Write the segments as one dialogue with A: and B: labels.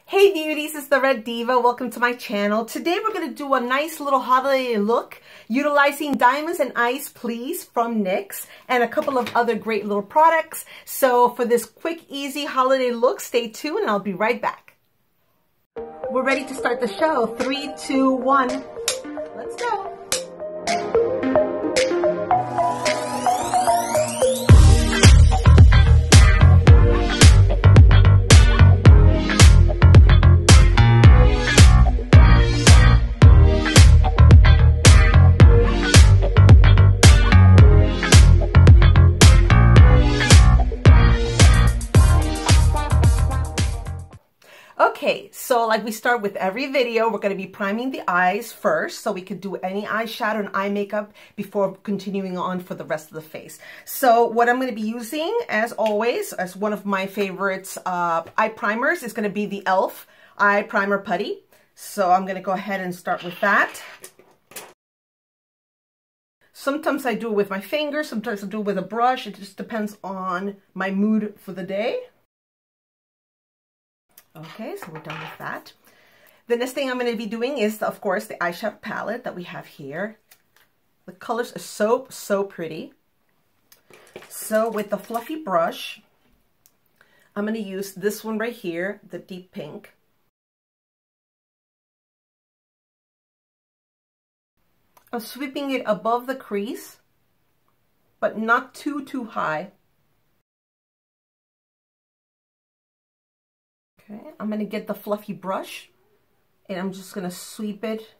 A: Hey beauties, it's the Red Diva. Welcome to my channel. Today we're going to do a nice little holiday look utilizing Diamonds and Ice Please from NYX and a couple of other great little products. So for this quick, easy holiday look, stay tuned and I'll be right back. We're ready to start the show. 3, 2, 1. Let's go. Okay, so like we start with every video, we're going to be priming the eyes first so we could do any eyeshadow and eye makeup before continuing on for the rest of the face. So what I'm going to be using, as always, as one of my favorites eye primers is going to be the e.l.f. Eye Primer Putty. So I'm going to go ahead and start with that. Sometimes I do it with my fingers, sometimes I do it with a brush. It just depends on my mood for the day. Okay, so we're done with that. The next thing I'm going to be doing is, of course, the eyeshadow palette that we have here. The colors are so pretty. So with the fluffy brush, I'm going to use this one right here, the deep pink. I'm sweeping it above the crease, but not too high. Okay, I'm going to get the fluffy brush and I'm just going to sweep it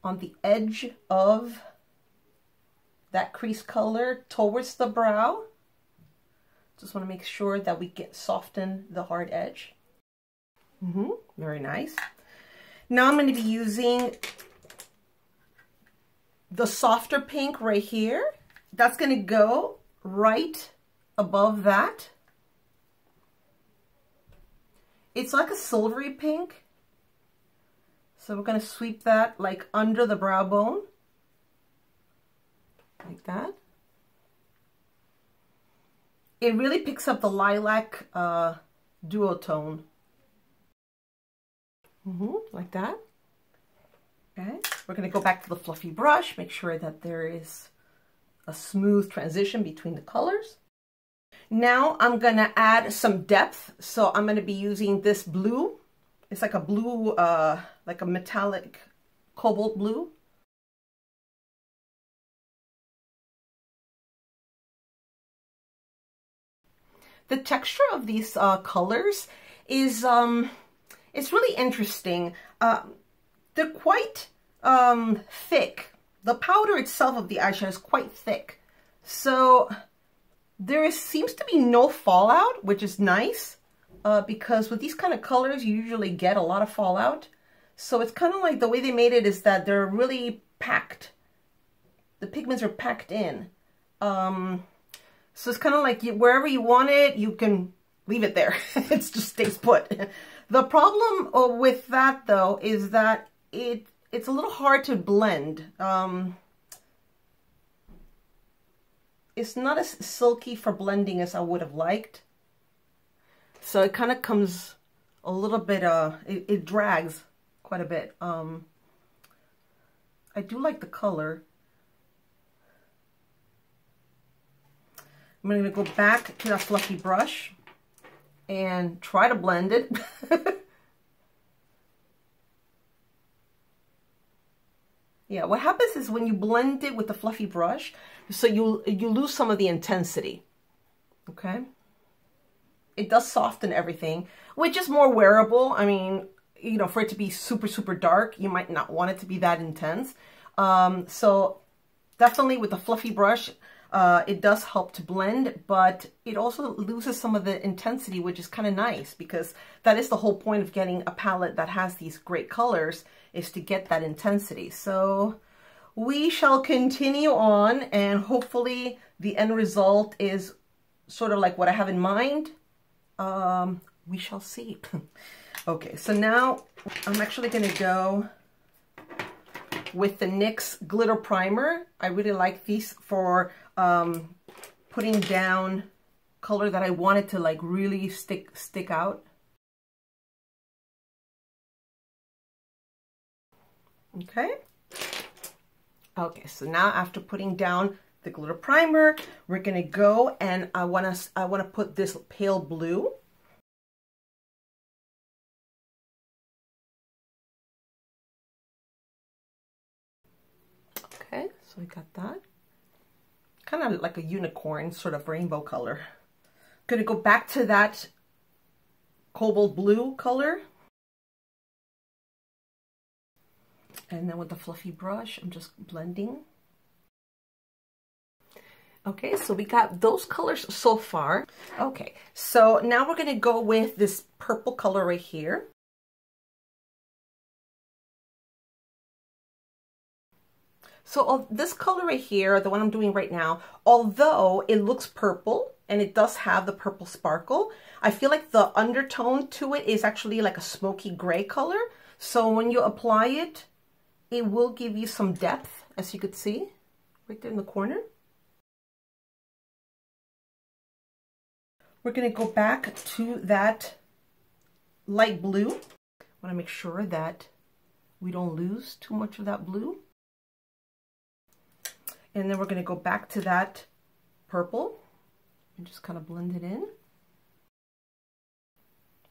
A: on the edge of that crease color towards the brow. Just want to make sure that we soften the hard edge. Very nice. Now I'm going to be using the softer pink right here. That's going to go right above that. It's like a silvery pink. So we're going to sweep that like under the brow bone. Like that. It really picks up the lilac duotone. Like that. Okay. We're going to go back to the fluffy brush. Make sure that there is a smooth transition between the colors. Now I'm going to add some depth. So I'm going to be using this blue. It's like a blue, like a metallic cobalt blue. The texture of these colors is, it's really interesting. They're quite thick. The powder itself of the eyeshadow is quite thick. So there seems to be no fallout, which is nice, because with these kind of colors, you usually get a lot of fallout. So it's kind of like the way they made it is that they're really packed. The pigments are packed in. So it's kind of like wherever you want it, you can leave it there. It just stays put. The problem with that, though, is that it's a little hard to blend. It's not as silky for blending as I would have liked. So it kind of comes a little bit, it drags quite a bit. I do like the color. I'm going to go back to that fluffy brush and try to blend it. Yeah, what happens is when you blend it with the fluffy brush, so you lose some of the intensity, okay? It does soften everything, which is more wearable. I mean, you know, for it to be super dark, you might not want it to be that intense. So definitely with the fluffy brush, it does help to blend, but it also loses some of the intensity, which is kind of nice because that is the whole point of getting a palette that has these great colors, is to get that intensity. So we shall continue on and hopefully the end result is sort of like what I have in mind. We shall see. Okay, so now I'm actually going to go with the NYX Glitter Primer. I really like these for putting down color that I wanted to like really stick out. Okay. Okay, so now after putting down the glitter primer, we're gonna go and I wanna put this pale blue. Okay, so we got that. Kind of like a unicorn sort of rainbow color. Gonna go back to that cobalt blue color. And then with the fluffy brush, I'm just blending. Okay, so we got those colors so far. Okay, so now we're gonna go with this purple color right here. So this color right here, the one I'm doing right now, although it looks purple and it does have the purple sparkle, I feel like the undertone to it is actually like a smoky gray color. So when you apply it, it will give you some depth, as you could see, right there in the corner. We're gonna go back to that light blue. I wanna make sure that we don't lose too much of that blue. And then we're going to go back to that purple and just kind of blend it in.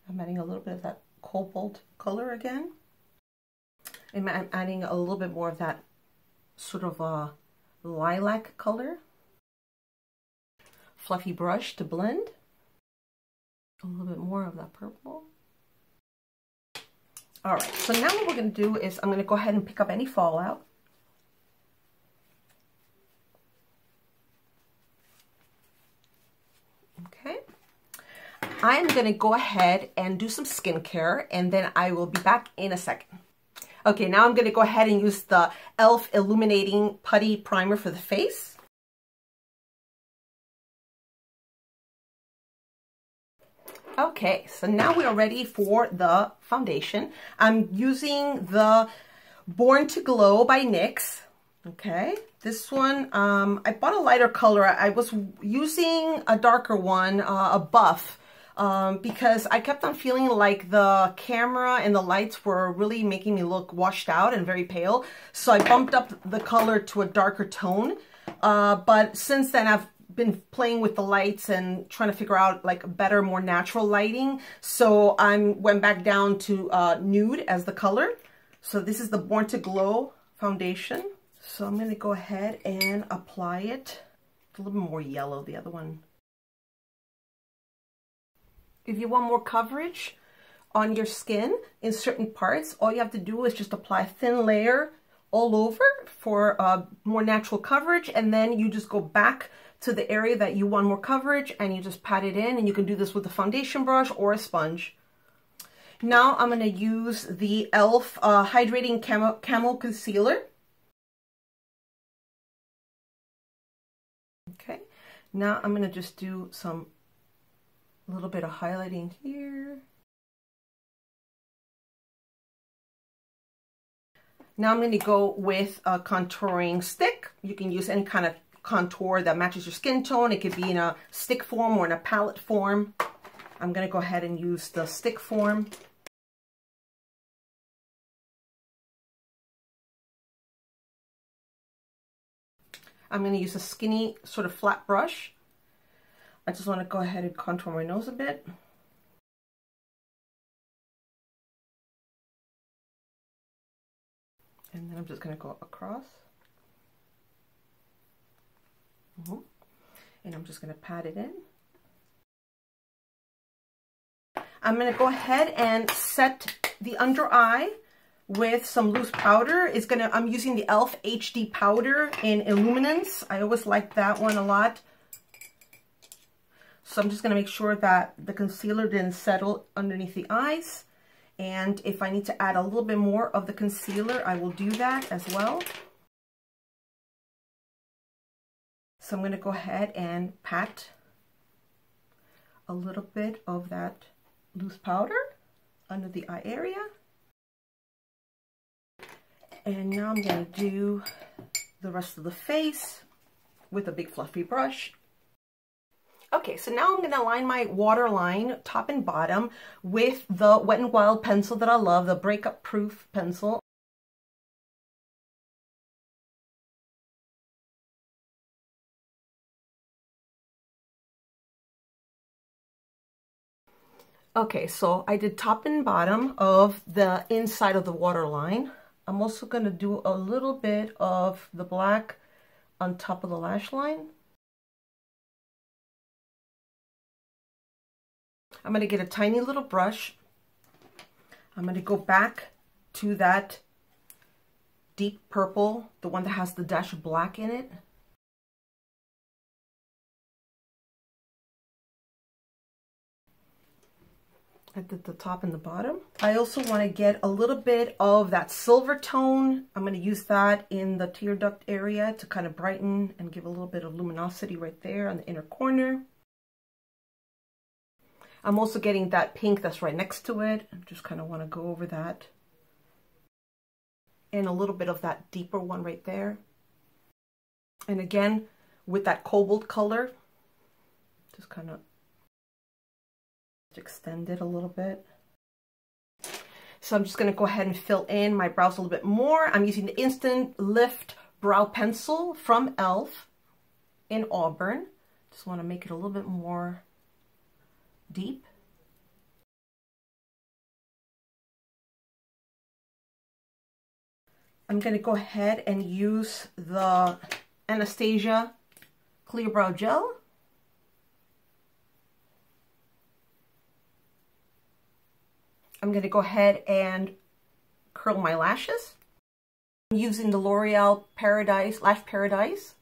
A: I'm adding a little bit of that cobalt color again. And I'm adding a little bit more of that sort of a lilac color. Fluffy brush to blend. A little bit more of that purple. All right, so now what we're going to do is I'm going to go ahead and pick up any fallout. Okay, I'm going to go ahead and do some skincare and then I will be back in a second. Okay, now I'm going to go ahead and use the e.l.f. Illuminating Putty Primer for the face. Okay, so now we are ready for the foundation. I'm using the Born to Glow by NYX. Okay, this one, I bought a lighter color. I was using a darker one, a buff, because I kept on feeling like the camera and the lights were really making me look washed out and very pale. So I bumped up the color to a darker tone. But since then, I've been playing with the lights and trying to figure out like better, more natural lighting. So I went back down to nude as the color. So this is the Born to Glow foundation. So I'm going to go ahead and apply it. It's a little bit more yellow, the other one. If you want more coverage on your skin in certain parts, all you have to do is just apply a thin layer all over for more natural coverage. And then you just go back to the area that you want more coverage and you just pat it in. And you can do this with a foundation brush or a sponge. Now I'm going to use the e.l.f. Hydrating Camo Concealer. Okay, now I'm going to just do some little bit of highlighting here. Now I'm going to go with a contouring stick. You can use any kind of contour that matches your skin tone. It could be in a stick form or in a palette form. I'm going to go ahead and use the stick form. I'm going to use a skinny sort of flat brush. I just want to go ahead and contour my nose a bit. And then I'm just going to go across. And I'm just going to pat it in. I'm going to go ahead and set the under eye with some loose powder. I'm using the e.l.f. HD powder in Illuminance. I always like that one a lot. So I'm just going to make sure that the concealer didn't settle underneath the eyes. And if I need to add a little bit more of the concealer, I will do that as well. So I'm going to go ahead and pat a little bit of that loose powder under the eye area. And now I'm going to do the rest of the face with a big fluffy brush. Okay, so now I'm going to line my waterline top and bottom with the Wet n Wild pencil that I love, the breakup proof pencil. Okay, so I did top and bottom of the inside of the waterline. I'm also going to do a little bit of the black on top of the lash line. I'm going to get a tiny little brush. I'm going to go back to that deep purple, the one that has the dash of black in it. I did the top and the bottom. I also want to get a little bit of that silver tone. I'm going to use that in the tear duct area to kind of brighten and give a little bit of luminosity right there on the inner corner. I'm also getting that pink that's right next to it. I just kind of want to go over that. And a little bit of that deeper one right there. And again, with that cobalt color, just kind of extend it a little bit. So I'm just going to go ahead and fill in my brows a little bit more. I'm using the Instant Lift Brow Pencil from e.l.f. in Auburn. Just want to make it a little bit more deep. I'm going to go ahead and use the Anastasia Clear Brow Gel. I'm going to go ahead and curl my lashes. I'm using the L'Oreal Paradise, Lash Paradise.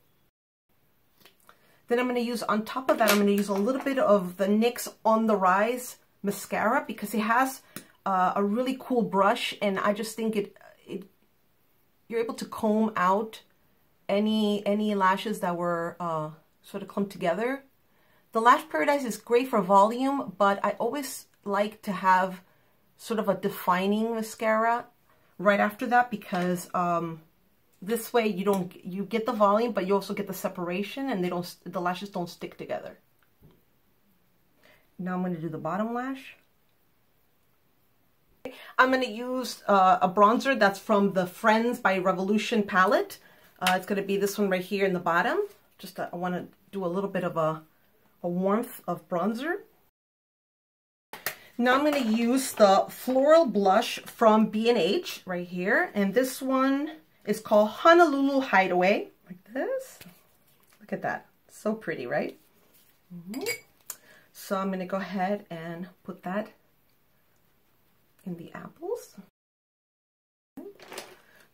A: Then I'm going to use, on top of that, I'm going to use a little bit of the NYX On The Rise mascara because it has a really cool brush, and I just think you're able to comb out any lashes that were sort of clumped together. The Lash Paradise is great for volume, but I always like to have sort of a defining mascara right after that because this way you get the volume, but you also get the separation, and the lashes don't stick together. Now I'm going to do the bottom lash. I'm going to use a bronzer that's from the Friends by Revolution palette. It's going to be this one right here in the bottom. Just I want to do a little bit of a warmth of bronzer. Now I'm going to use the Floral Blush from B&H right here. And this one is called Honolulu Hideaway. Like this. Look at that. So pretty, right? So I'm going to go ahead and put that in the apples.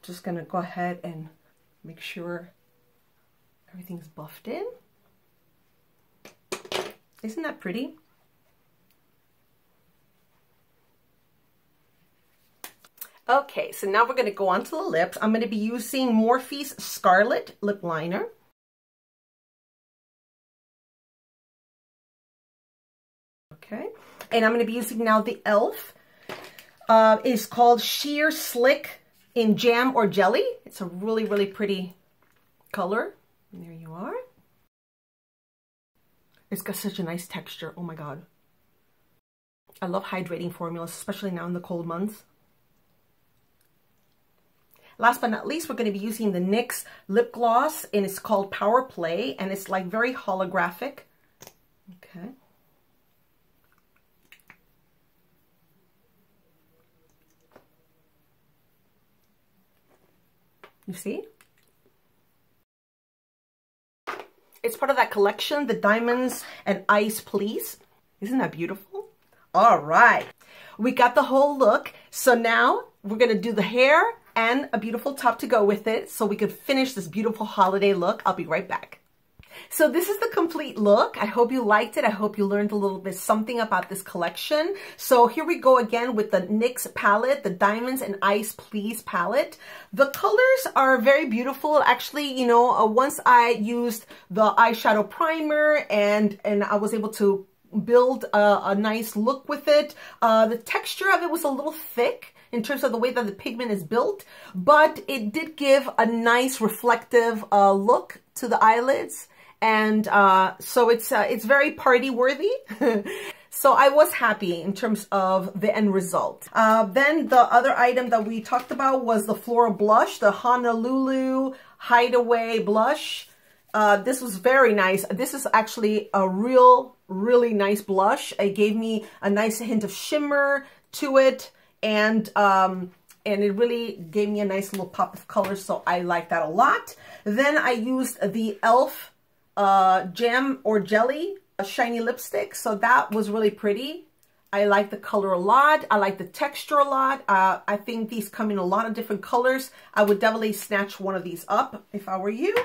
A: Just going to go ahead and make sure everything's buffed in. Isn't that pretty? Okay, so now we're going to go on to the lips. I'm going to be using Morphe's Scarlet Lip Liner. Okay, and I'm going to be using now the e.l.f. It's called Sheer Slick in Jam or Jelly. It's a really, really pretty color. And there you are. It's got such a nice texture. Oh my God. I love hydrating formulas, especially now in the cold months. Last but not least, we're going to be using the NYX lip gloss, and it's called Power Play, and it's like very holographic. Okay. You see? It's part of that collection, the Diamonds and Ice Please. Isn't that beautiful? All right. We got the whole look. So now we're going to do the hair and a beautiful top to go with it so we could finish this beautiful holiday look. I'll be right back. So this is the complete look. I hope you liked it. I hope you learned a little bit something about this collection. So here we go again with the NYX palette, the Diamonds and Ice Please palette. The colors are very beautiful. Actually, you know, once I used the eyeshadow primer and I was able to build a nice look with it. The texture of it was a little thick in terms of the way that the pigment is built, but it did give a nice reflective look to the eyelids. And so it's very party worthy. So I was happy in terms of the end result. Then the other item that we talked about was the Floral Blush, the Honolulu Hideaway Blush. This was very nice. This is actually a real really nice blush. It gave me a nice hint of shimmer to it, and it really gave me a nice little pop of color, so I like that a lot. Then I used the e.l.f. Jam or Jelly shiny lipstick, so that was really pretty. I like the color a lot. I like the texture a lot. I think these come in a lot of different colors. I would definitely snatch one of these up if I were you.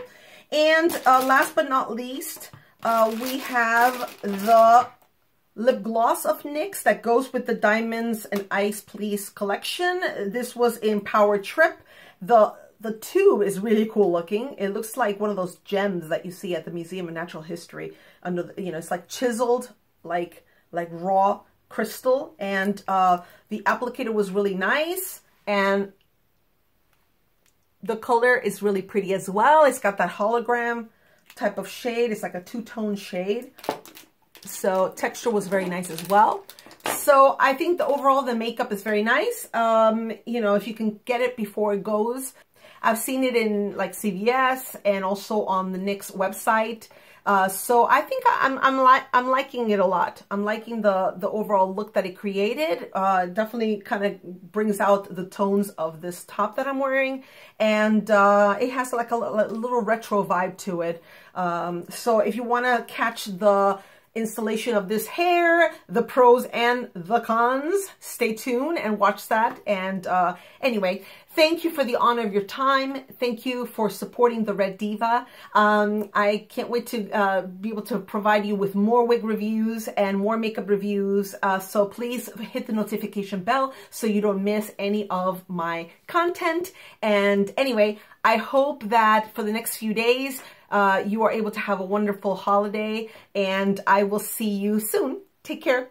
A: And last but not least, we have the lip gloss of NYX that goes with the Diamonds and Ice Please collection. This was in Power Trip. The tube is really cool looking. It looks like one of those gems that you see at the Museum of Natural History. Under the, you know, it's like chiseled, like raw crystal. And the applicator was really nice, and the color is really pretty as well. It's got that hologram type of shade. It's like a two-tone shade. So texture was very nice as well. So I think the makeup is very nice. You know, if you can get it before it goes. I've seen it in like CVS and also on the NYX website. So I think I'm liking it a lot. I'm liking the overall look that it created. Definitely kind of brings out the tones of this top that I'm wearing, and it has like a little retro vibe to it. So if you want to catch the installation of this hair, the pros and the cons, stay tuned and watch that. And anyway, thank you for the honor of your time. Thank you for supporting the Red Diva. I can't wait to be able to provide you with more wig reviews and more makeup reviews. So please hit the notification bell so you don't miss any of my content. And anyway, I hope that for the next few days, you are able to have a wonderful holiday, and I will see you soon. Take care.